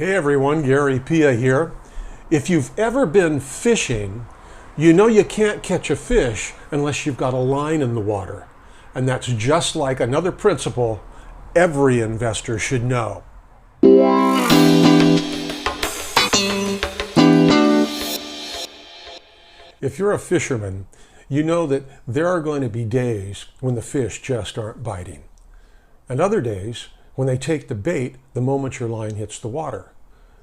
Hey everyone, Gary Pia here. If you've ever been fishing, you know you can't catch a fish unless you've got a line in the water. And that's just like another principle every investor should know. If you're a fisherman, you know that there are going to be days when the fish just aren't biting. And other days when they take the bait the moment your line hits the water.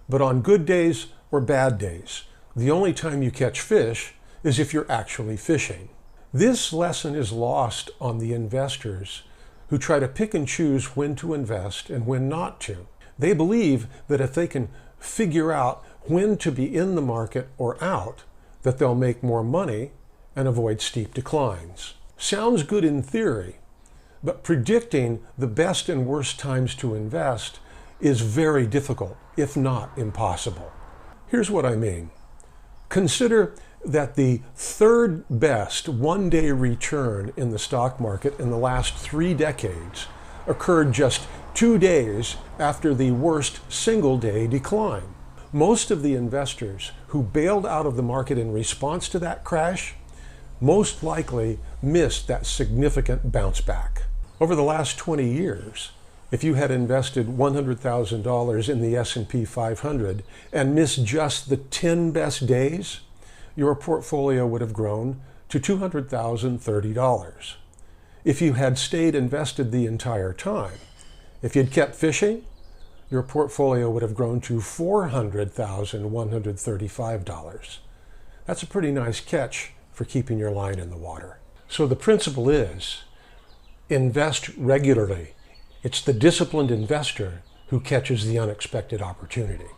But on good days or bad days, the only time you catch fish is if you're actually fishing. This lesson is lost on the investors who try to pick and choose when to invest and when not to. They believe that if they can figure out when to be in the market or out, that they'll make more money and avoid steep declines. Sounds good in theory, but predicting the best and worst times to invest is very difficult, if not impossible. Here's what I mean. Consider that the third best one-day return in the stock market in the last 3 decades occurred just 2 days after the worst single-day decline. Most of the investors who bailed out of the market in response to that crash most likely missed that significant bounce back. Over the last 20 years, if you had invested $100,000 in the S&P 500 and missed just the 10 best days, your portfolio would have grown to $200,030. If you had stayed invested the entire time, if you'd kept fishing, your portfolio would have grown to $400,135. That's a pretty nice catch for keeping your line in the water. So the principle is, invest regularly. It's the disciplined investor who catches the unexpected opportunity.